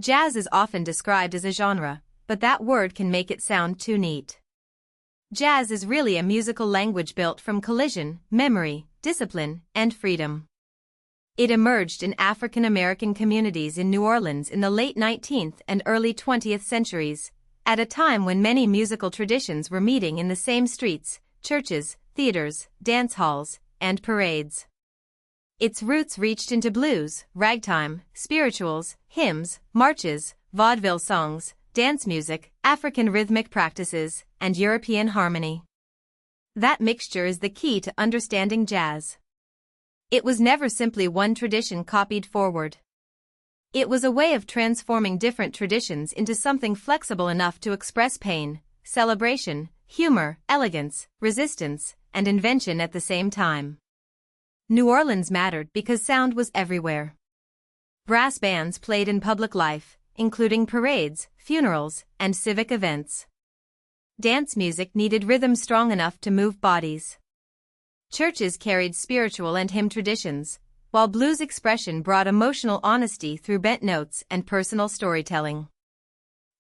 Jazz is often described as a genre, but that word can make it sound too neat. Jazz is really a musical language built from collision, memory, discipline, and freedom. It emerged in African American communities in New Orleans in the late 19th and early 20th centuries, at a time when many musical traditions were meeting in the same streets, churches, theaters, dance halls, and parades. Its roots reached into blues, ragtime, spirituals, hymns, marches, vaudeville songs, dance music, African rhythmic practices, and European harmony. That mixture is the key to understanding jazz. It was never simply one tradition copied forward. It was a way of transforming different traditions into something flexible enough to express pain, celebration, humor, elegance, resistance, and invention at the same time. New Orleans mattered because sound was everywhere. Brass bands played in public life, including parades, funerals, and civic events. Dance music needed rhythm strong enough to move bodies. Churches carried spiritual and hymn traditions, while blues expression brought emotional honesty through bent notes and personal storytelling.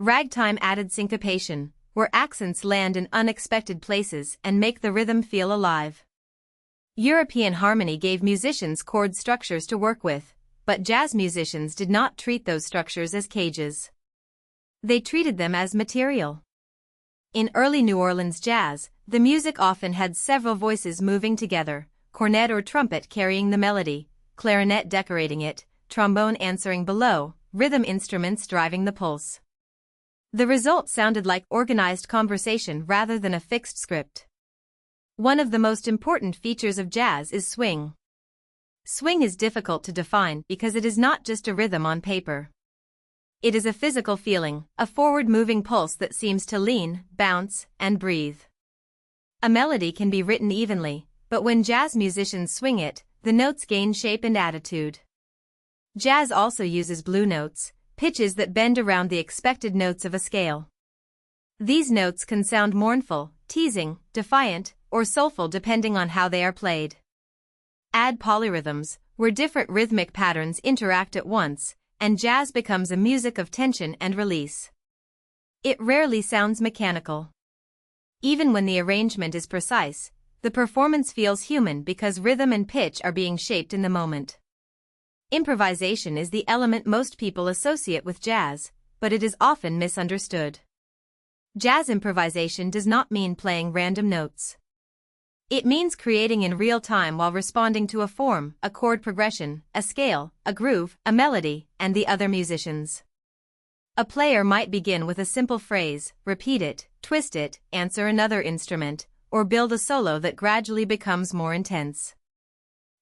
Ragtime added syncopation, where accents land in unexpected places and make the rhythm feel alive. European harmony gave musicians chord structures to work with, but jazz musicians did not treat those structures as cages. They treated them as material. In early New Orleans jazz, the music often had several voices moving together, cornet or trumpet carrying the melody, clarinet decorating it, trombone answering below, rhythm instruments driving the pulse. The result sounded like organized conversation rather than a fixed script. One of the most important features of jazz is swing. Swing is difficult to define because it is not just a rhythm on paper. It is a physical feeling, a forward-moving pulse that seems to lean, bounce, and breathe. A melody can be written evenly, but when jazz musicians swing it, the notes gain shape and attitude. Jazz also uses blue notes, pitches that bend around the expected notes of a scale. These notes can sound mournful, teasing, defiant, or soulful depending on how they are played. Add polyrhythms, where different rhythmic patterns interact at once, and jazz becomes a music of tension and release. It rarely sounds mechanical. Even when the arrangement is precise, the performance feels human because rhythm and pitch are being shaped in the moment. Improvisation is the element most people associate with jazz, but it is often misunderstood. Jazz improvisation does not mean playing random notes. It means creating in real time while responding to a form, a chord progression, a scale, a groove, a melody, and the other musicians. A player might begin with a simple phrase, repeat it, twist it, answer another instrument, or build a solo that gradually becomes more intense.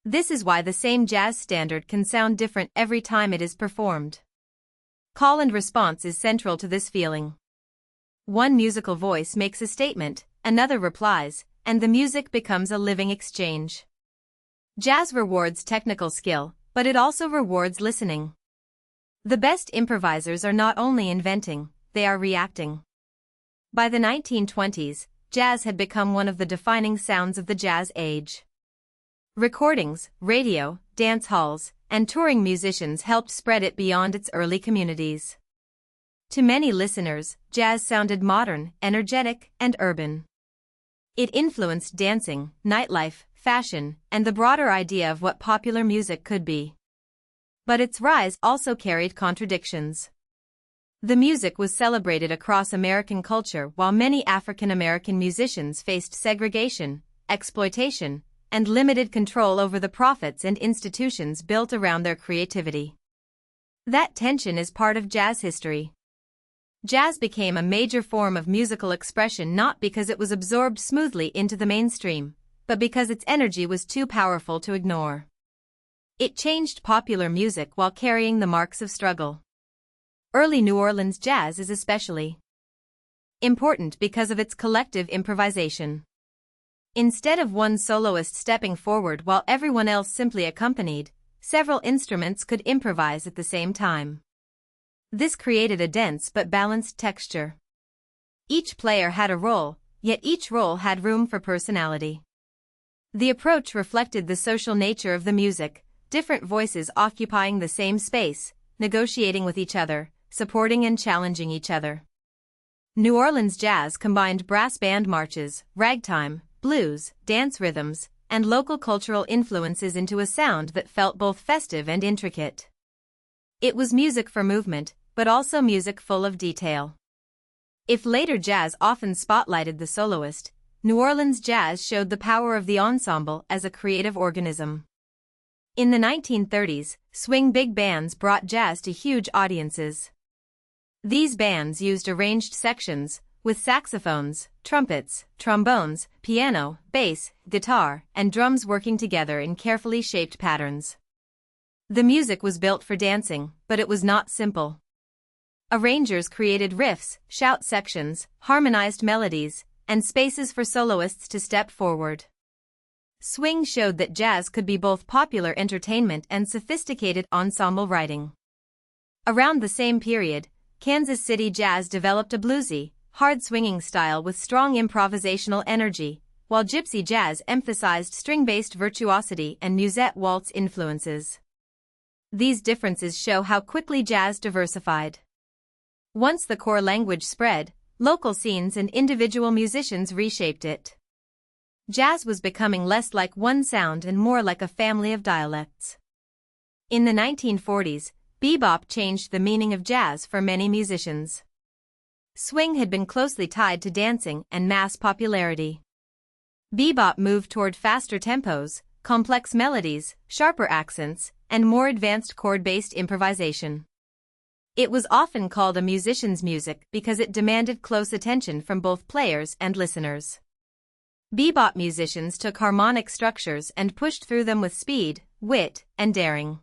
This is why the same jazz standard can sound different every time it is performed. Call and response is central to this feeling. One musical voice makes a statement, another replies, and the music becomes a living exchange. Jazz rewards technical skill, but it also rewards listening. The best improvisers are not only inventing, they are reacting. By the 1920s, jazz had become one of the defining sounds of the jazz age. Recordings, radio, dance halls, and touring musicians helped spread it beyond its early communities. To many listeners, jazz sounded modern, energetic, and urban. It influenced dancing, nightlife, fashion, and the broader idea of what popular music could be. But its rise also carried contradictions. The music was celebrated across American culture while many African American musicians faced segregation, exploitation, and limited control over the profits and institutions built around their creativity. That tension is part of jazz history. Jazz became a major form of musical expression not because it was absorbed smoothly into the mainstream, but because its energy was too powerful to ignore. It changed popular music while carrying the marks of struggle. Early New Orleans jazz is especially important because of its collective improvisation. Instead of one soloist stepping forward while everyone else simply accompanied, several instruments could improvise at the same time. This created a dense but balanced texture. Each player had a role, yet each role had room for personality. The approach reflected the social nature of the music, different voices occupying the same space, negotiating with each other, supporting and challenging each other. New Orleans jazz combined brass band marches, ragtime, blues, dance rhythms, and local cultural influences into a sound that felt both festive and intricate. It was music for movement, but also music full of detail. If later jazz often spotlighted the soloist, New Orleans jazz showed the power of the ensemble as a creative organism. In the 1930s, swing big bands brought jazz to huge audiences. These bands used arranged sections, with saxophones, trumpets, trombones, piano, bass, guitar, and drums working together in carefully shaped patterns. The music was built for dancing, but it was not simple. Arrangers created riffs, shout sections, harmonized melodies, and spaces for soloists to step forward. Swing showed that jazz could be both popular entertainment and sophisticated ensemble writing. Around the same period, Kansas City jazz developed a bluesy, hard-swinging style with strong improvisational energy, while gypsy jazz emphasized string-based virtuosity and musette waltz influences. These differences show how quickly jazz diversified. Once the core language spread, local scenes and individual musicians reshaped it. Jazz was becoming less like one sound and more like a family of dialects. In the 1940s, bebop changed the meaning of jazz for many musicians. Swing had been closely tied to dancing and mass popularity. Bebop moved toward faster tempos, complex melodies, sharper accents, and more advanced chord-based improvisation. It was often called a musician's music because it demanded close attention from both players and listeners. Bebop musicians took harmonic structures and pushed through them with speed, wit, and daring.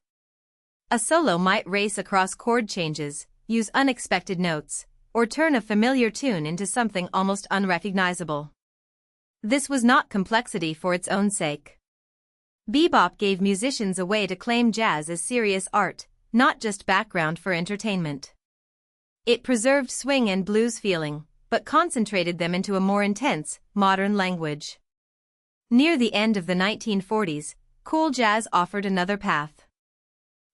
A solo might race across chord changes, use unexpected notes, or turn a familiar tune into something almost unrecognizable. This was not complexity for its own sake. Bebop gave musicians a way to claim jazz as serious art, not just background for entertainment. It preserved swing and blues feeling, but concentrated them into a more intense, modern language. Near the end of the 1940s, cool jazz offered another path.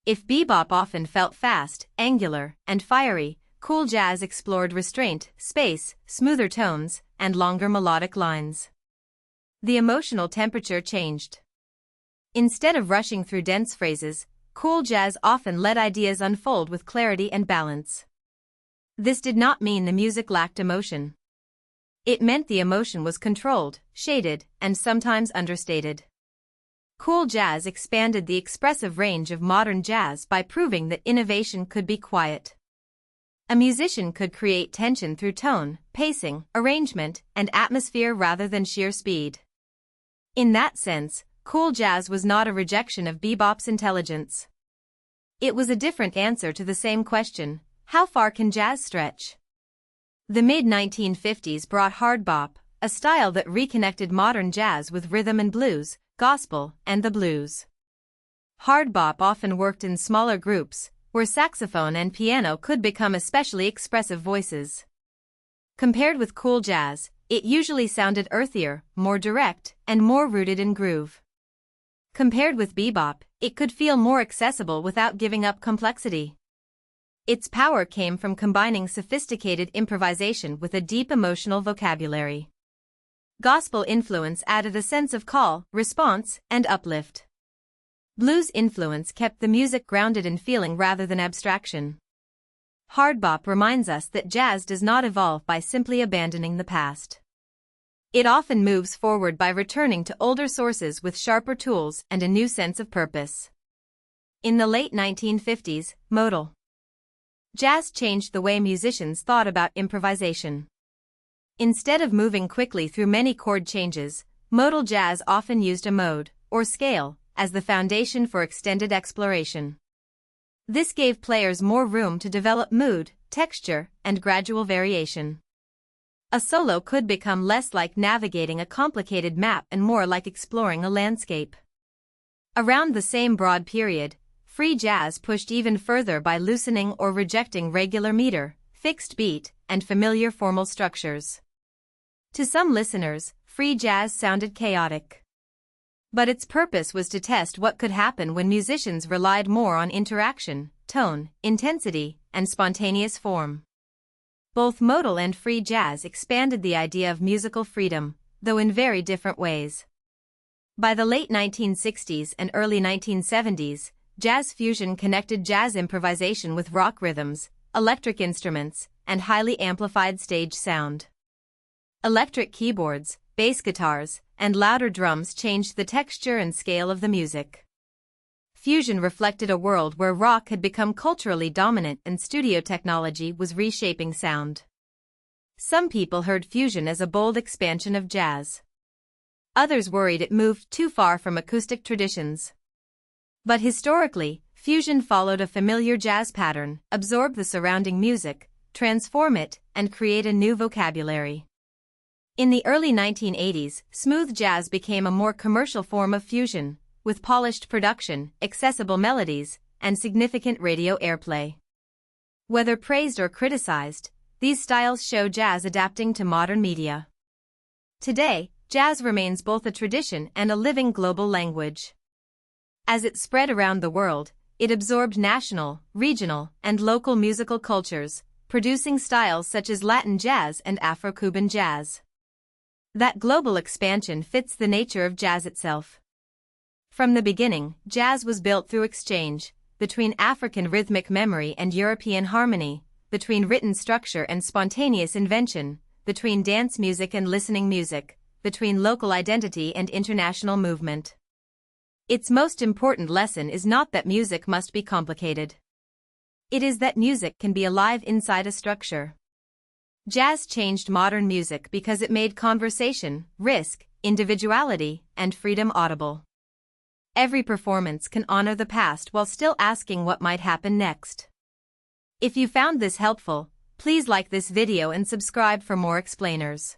If bebop often felt fast, angular, and fiery, cool jazz explored restraint, space, smoother tones, and longer melodic lines. The emotional temperature changed. Instead of rushing through dense phrases, cool jazz often let ideas unfold with clarity and balance. This did not mean the music lacked emotion. It meant the emotion was controlled, shaded, and sometimes understated. Cool jazz expanded the expressive range of modern jazz by proving that innovation could be quiet. A musician could create tension through tone, pacing, arrangement, and atmosphere rather than sheer speed. In that sense, cool jazz was not a rejection of bebop's intelligence. It was a different answer to the same question: how far can jazz stretch? The mid-1950s brought hard bop, a style that reconnected modern jazz with rhythm and blues, gospel, and the blues. Hard bop often worked in smaller groups, where saxophone and piano could become especially expressive voices. Compared with cool jazz, it usually sounded earthier, more direct, and more rooted in groove. Compared with bebop, it could feel more accessible without giving up complexity. Its power came from combining sophisticated improvisation with a deep emotional vocabulary. Gospel influence added a sense of call, response, and uplift. Blues influence kept the music grounded in feeling rather than abstraction. Hard bop reminds us that jazz does not evolve by simply abandoning the past. It often moves forward by returning to older sources with sharper tools and a new sense of purpose. In the late 1950s, modal jazz changed the way musicians thought about improvisation. Instead of moving quickly through many chord changes, modal jazz often used a mode, or scale, as the foundation for extended exploration. This gave players more room to develop mood, texture, and gradual variation. A solo could become less like navigating a complicated map and more like exploring a landscape. Around the same broad period, free jazz pushed even further by loosening or rejecting regular meter, fixed beat, and familiar formal structures. To some listeners, free jazz sounded chaotic. But its purpose was to test what could happen when musicians relied more on interaction, tone, intensity, and spontaneous form. Both modal and free jazz expanded the idea of musical freedom, though in very different ways. By the late 1960s and early 1970s, jazz fusion connected jazz improvisation with rock rhythms, electric instruments, and highly amplified stage sound. Electric keyboards, bass guitars, and louder drums changed the texture and scale of the music. Fusion reflected a world where rock had become culturally dominant and studio technology was reshaping sound. Some people heard fusion as a bold expansion of jazz. Others worried it moved too far from acoustic traditions. But historically, fusion followed a familiar jazz pattern: absorb the surrounding music, transform it, and create a new vocabulary. In the early 1980s, smooth jazz became a more commercial form of fusion, with polished production, accessible melodies, and significant radio airplay. Whether praised or criticized, these styles show jazz adapting to modern media. Today, jazz remains both a tradition and a living global language. As it spread around the world, it absorbed national, regional, and local musical cultures, producing styles such as Latin jazz and Afro-Cuban jazz. That global expansion fits the nature of jazz itself. From the beginning, jazz was built through exchange, between African rhythmic memory and European harmony, between written structure and spontaneous invention, between dance music and listening music, between local identity and international movement. Its most important lesson is not that music must be complicated. It is that music can be alive inside a structure. Jazz changed modern music because it made conversation, risk, individuality, and freedom audible. Every performance can honor the past while still asking what might happen next. If you found this helpful, please like this video and subscribe for more explainers.